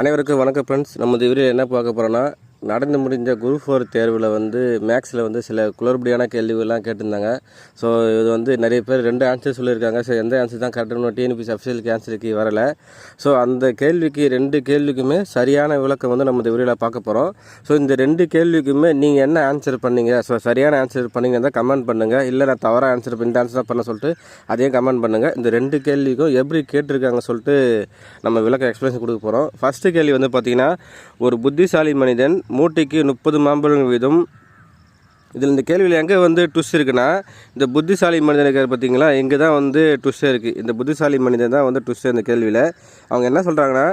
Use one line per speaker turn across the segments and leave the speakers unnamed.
அனைவருக்கும் வணக்கம் ஃப்ரெண்ட்ஸ். நம்ம வீடியோவில் என்ன பார்க்க போகிறோன்னா, நடந்து முடிஞ்ச குரூப் 4 தேர்வில் மேக்ஸில் சில குளறுபடியான கேள்விகள்லாம் கேட்டிருந்தாங்க. ஸோ இது நிறைய பேர் 2 ஆன்சர் சொல்லியிருக்காங்க. ஸோ எந்த ஆன்சர் தான் கரெக்டான டிஎன்பிஎஸ்சி அஃபிஷியலுக்கு ஆன்சருக்கு வரலை. ஸோ அந்த கேள்விக்கு 2 கேள்விக்குமே சரியான விளக்கம் நம்ம இந்த வீடியோவில் பார்க்க போகிறோம். ஸோ இந்த 2 கேள்விக்குமே நீங்கள் என்ன ஆன்சர் பண்ணீங்க, ஸோ சரியான ஆன்சர் பண்ணீங்கன்னா கமெண்ட் பண்ணுங்கள். இல்லை நான் தவறாக ஆன்சர் இந்த ஆன்சர் தான் பண்ண சொல்லிட்டு அதையும் கமெண்ட் பண்ணுங்கள். இந்த 2 கேள்விக்கும் எப்படி கேட்டிருக்காங்க சொல்லிட்டு நம்ம விளக்கம் எக்ஸ்பிளேஷன் கொடுக்க போகிறோம். ஃபஸ்ட்டு கேள்வி பார்த்திங்கன்னா, ஒரு புத்திசாலி மனிதன் மூட்டைக்கு 30 மாம்பழங்கள் வீதம். இதில் இந்த கேள்வியில் எங்கே ட்விஸ்ட் இருக்குன்னா, இந்த புத்திசாலி மனிதனுக்கு பார்த்தீங்களா, இங்கே தான் ட்விஸ்டே இருக்குது. இந்த புத்திசாலி மனிதன் தான் ட்விஸ்ட். இந்த கேள்வியில் அவங்க என்ன சொல்கிறாங்கன்னா,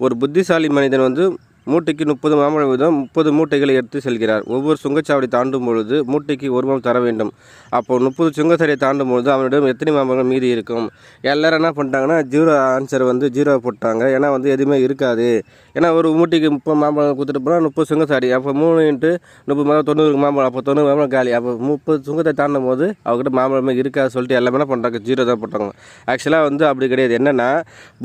ஒரு புத்திசாலி மனிதன் மூட்டைக்கு 30 மாம்பழம் வீதம் 30 மூட்டைகளை எடுத்து செல்கிறார். ஒவ்வொரு சுங்கச்சாவடி தாண்டும் பொழுது மூட்டைக்கு 1 மாம்பழம் தர வேண்டும். அப்போ 30 சுங்கச்சாவடியை தாண்டும் பொழுது அவனிடம் எத்தனை மாம்பழங்கள் மீதி இருக்கும்? எல்லாரும் என்ன பண்ணிட்டாங்கன்னா, ஜீரோ ஆன்சர் 0 போட்டாங்க. ஏன்னா எதுவுமே இருக்காது. ஏன்னா ஒரு மூட்டைக்கு 30 மாம்பழம் கொடுத்துட்டு போனால் 30 சுங்கச்சாவடி, அப்போ 3 × 30 90 மாம்பழம், அப்போ 90 மாம்பழம் காலி. அப்போ 30 சுங்கத்தை தாண்டும் போது அவங்ககிட்ட மாம்பழமே இருக்காது சொல்லிட்டு எல்லாமே என்ன பண்ணுறாங்க, 0 தான் போட்டாங்க. ஆக்சுவலாக அப்படி கிடையாது. என்னென்னா,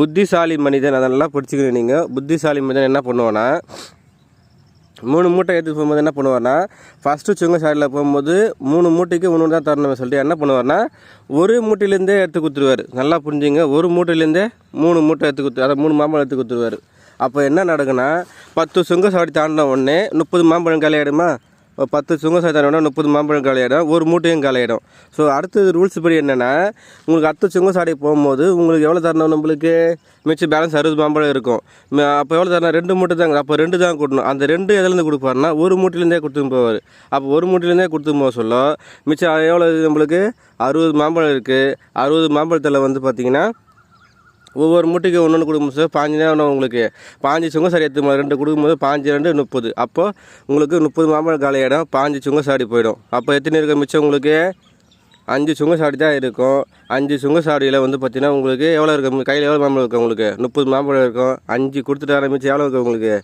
புத்திசாலி மனிதன் அதெல்லாம் படிச்சுக்கணும். நீங்கள் புத்திசாலி மனிதன் என்ன பண்ணுவான்னா, 3 மூட்டை எடுத்துகிட்டு போகும்போது என்ன பண்ணுவார்னா, ஃபஸ்ட்டு சுங்கச்சாவடியில் போகும்போது 3 மூட்டைக்கு 1 தான் தரணும் சொல்லிட்டு என்ன பண்ணுவார்னா, ஒரு மூட்டையிலேருந்தே எடுத்து கொடுத்துருவார். நல்லா புரிஞ்சுங்க, ஒரு மூட்டையிலேருந்தே 3 மூட்டை எடுத்து கொடுத்து, அதை 3 மாம்பழம் எடுத்து கொடுத்துருவார். அப்போ என்ன நடக்குன்னா, 10 சுங்கச்சாவடி தாண்டின உடனே 30 மாம்பழம் காலி ஆகிடுமா? 10 சுங்கச்சாவடி தாண்டினா 30 மாம்பழம் காலி ஆகிடும், ஒரு மூட்டையும் காலி ஆகிடும். ஸோ அடுத்தது ரூல்ஸ் படி என்னென்னா, உங்களுக்கு அடுத்த சுங்கச்சாவடி போகும்போது உங்களுக்கு எவ்வளோ தரணும்? நம்மளுக்கு மிச்சம் பேலன்ஸ் 60 மாம்பழம் இருக்கும். அப்போ எவ்வளோ தரணும்? 2 மூட்டை தாங்க. அப்போ 2 தான் கொடுக்கணும். அந்த 2 எதுலேருந்து கொடுப்பாருன்னா, ஒரு மூட்டையிலேருந்தே கொடுத்துன்னு போவார். அப்போ ஒரு மூட்டையிலேருந்தே கொடுத்து போக சொல்ல மிச்சம் எவ்வளோ நம்மளுக்கு 60 மாம்பழம் இருக்குது. 60 மாம்பழத்தில் பார்த்திங்கன்னா ஒவ்வொரு மூட்டைக்கு 1 கொடுக்கும்போது 15 தான் உங்களுக்கு. 15 சுங்கச்சாவடி எடுத்து 2 கொடுக்கும்போது 15 2 30. அப்போ உங்களுக்கு 30 மாம்பழம் காலி ஆகிடும், 15 சுங்கச்சாவடி போயிடும். அப்போ எத்தனை இருக்க மிச்சம்? உங்களுக்கு 5 சுங்கச்சாவடி தான் இருக்கும். 5 சுங்கச்சாவடியில் பார்த்திங்கன்னா உங்களுக்கு எவ்வளோ இருக்கும்? கையில் எவ்வளோ மாம்பழம் இருக்கும்? உங்களுக்கு 30 மாம்பழம் இருக்கும். 5 கொடுத்துட்டு ஆரம்பிச்சு எவ்வளோ இருக்கும் உங்களுக்கு?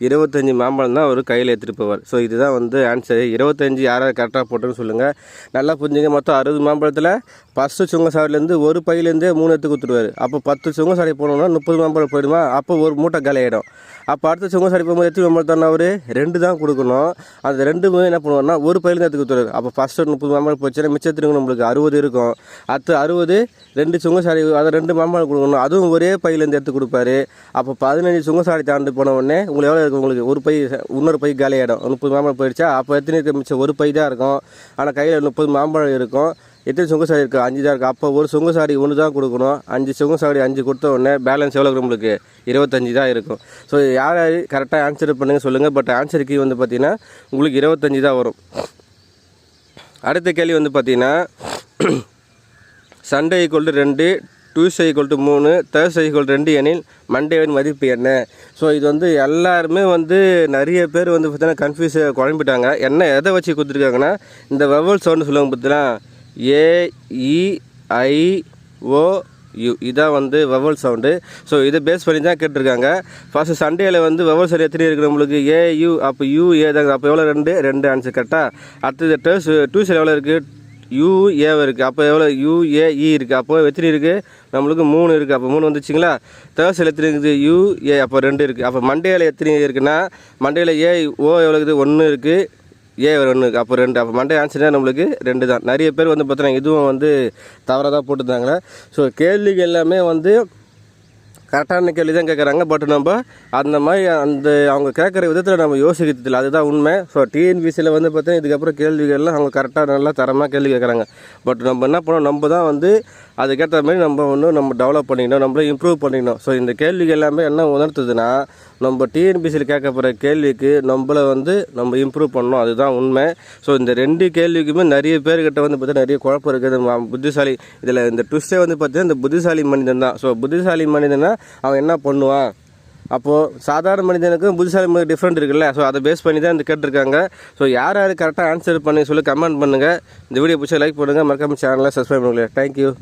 25 மாம்பழம் தான் அவர் கையில் எடுத்துகிட்டு போவார். ஸோ இதுதான் ஆன்சர். 25 யாராவது கரெக்டாக போட்டுன்னு சொல்லுங்கள். நல்லா புரிஞ்சுங்க. மொத்தம் 60 மாம்பழத்தில் ஃபஸ்ட்டு சுங்கச்சாவடிலேருந்து ஒரு பையிலேருந்தே 3 எடுத்து கொடுத்துருவார். அப்போ 10 சுங்கச்சாவடி போனோம்னா 30 மாம்பழம் போயிடுமா? அப்போ ஒரு மூட்டை காலி ஆகிடும். அப்போ அடுத்த சுங்கச்சாவடி போகும்போது எத்தனை மாம்பழம் தானே அவர் 2 தான் கொடுக்கணும். அந்த 2 என்ன பண்ணுவார்னா, ஒரு பையிலேருந்து எடுத்து கொடுத்துருவார். அப்போ ஃபஸ்ட்டு 30 மாம்பழம் போச்சுன்னா மிச்சத்துக்கு நம்மளுக்கு 60 இருக்கும். அடுத்து 60 2 சுங்கச்சாவடி, அதை 2 மாம்பழம் கொடுக்கணும். அதுவும் ஒரே பையிலேருந்து எடுத்து கொடுப்பாரு. அப்போ 15 சுங்கச்சாவடி தாண்டி போன உடனே உங்களுக்கு எவ்வளோ இருக்கும்? உங்களுக்கு ஒரு பை, இன்னொரு பை காலி ஆகிடும். 30 மாம்பழம் போயிடுச்சா? அப்போ எத்தனை இருக்க மிச்சம்? ஒரு பை தான் இருக்கும். ஆனால் கையில் 30 மாம்பழம் இருக்கும். எத்தனை சுங்கச்சாவடி இருக்குது? 5 தான் இருக்குது. அப்போ ஒரு சுங்கச்சாவடி 1 தான் கொடுக்கணும். 5 சுங்கச்சாவடி 5 கொடுத்த உடனே பேலன்ஸ் எவ்வளோ இருக்கும்? உங்களுக்கு 25 தான் இருக்கும். ஸோ யார் கரெக்டாக ஆன்சர் பண்ணுங்க சொல்லுங்கள். பட் ஆன்சருக்கு பார்த்திங்கன்னா உங்களுக்கு 25 தான் வரும். அடுத்த கேள்வி பார்த்திங்கன்னா, சண்டே = 2, டியூஸ்டே = 3, தேர்ஸ்டே = 2 எனில் மண்டேவின் மதிப்பு என்ன? ஸோ இது எல்லாருமே நிறைய பேர் பார்த்தீங்கன்னா கன்ஃபியூஸ் குழம்பிட்டாங்க. என்ன எதை வச்சு கொடுத்துருக்காங்கன்னா, இந்த வெவல் சவுண்டு சொல்லுவாங்க பார்த்தீங்கன்னா, AEIOU, இதான் வெவல் சவுண்டு. ஸோ இதை பேஸ் பண்ணி தான் கேட்டிருக்காங்க. ஃபஸ்ட்டு சண்டேயில் வெவல் சவுண்டு எத்தனை இருக்குது நம்மளுக்கு? AU. அப்போ UA தாங்க. அப்போ எவ்வளோ? 2 ஆன்சர் கரெக்டாக. அடுத்தது டியூஸ்டே எவ்வளோ இருக்குது? UA இருக்குது. அப்போ எவ்வளோ? UAE இருக்குது. அப்போ எத்தனை இருக்குது? நம்மளுக்கு 3 இருக்குது. அப்போ 3 வந்துச்சுங்களா? தேர்ஸ்டேல எத்தனை இருக்குது? UA. அப்போ 2 இருக்குது. அப்போ மண்டேயில் எத்தனை இருக்குன்னா, மண்டேயில் AO எவ்வளோ இருக்குது? 1 இருக்குது. A 1, அப்போ 2. அப்போ மண்டே ஆன்சர் தான் நம்மளுக்கு 2 தான். நிறைய பேர் பார்த்தீங்கன்னா இதுவும் தவறாக தான் போட்டுருந்தாங்களே. ஸோ கேள்விகள் எல்லாமே கரெக்டான கேள்வி தான் கேட்குறாங்க. பட் நம்ம அந்த மாதிரி அவங்க கேட்குற விதத்தில் நம்ம யோசிக்கிறதில்ல. அதுதான் உண்மை. ஸோ டிஎன்பிசியில் பார்த்தீங்கன்னா இதுக்கப்புறம் கேள்விகள்லாம் அவங்க கரெக்டாக நல்லா தரமாக கேள்வி கேட்குறாங்க. பட் நம்ம என்ன பண்ணோம், நம்ம தான் அதுக்கேற்ற மாதிரி நம்ம டெவலப் பண்ணிக்கணும், நம்மளே இம்ப்ரூவ் பண்ணிக்கணும். ஸோ இந்த கேள்விகள் எல்லாமே என்ன உணர்த்துதுன்னா, நம்ம டிஎன்பிசியில் கேட்க போகிற கேள்விக்கு நம்மளை நம்ம இம்ப்ரூவ் பண்ணணும். அதுதான் உண்மை. ஸோ இந்த 2 கேள்விக்குமே நிறைய பேர்கிட்ட பார்த்தீங்கன்னா நிறைய குழப்பம் இருக்குது. புத்திசாலி இதில் இந்த ட்விஸ்டே பார்த்தீங்கன்னா இந்த புத்திசாலி மனிதன் தான். ஸோ புத்திசாலி மனிதனா அவன் என்ன பண்ணுவான்? அப்போது சாதாரண மனிதனுக்கும் புத்திசாலி மனிதன் டிஃப்ரெண்ட் இருக்குல்ல. ஸோ அதை பேஸ் பண்ணி தான் கேட்டிருக்காங்க. ஸோ யார் கரெக்டாக ஆன்சர் பண்ணி சொல்லி கமெண்ட் பண்ணுங்கள். இந்த வீடியோ பிடிச்சா லைக் பண்ணுங்கள். மறக்காமல் சேனலை சப்ஸ்கிரைப் பண்ணுங்கள். தேங்க்யூ.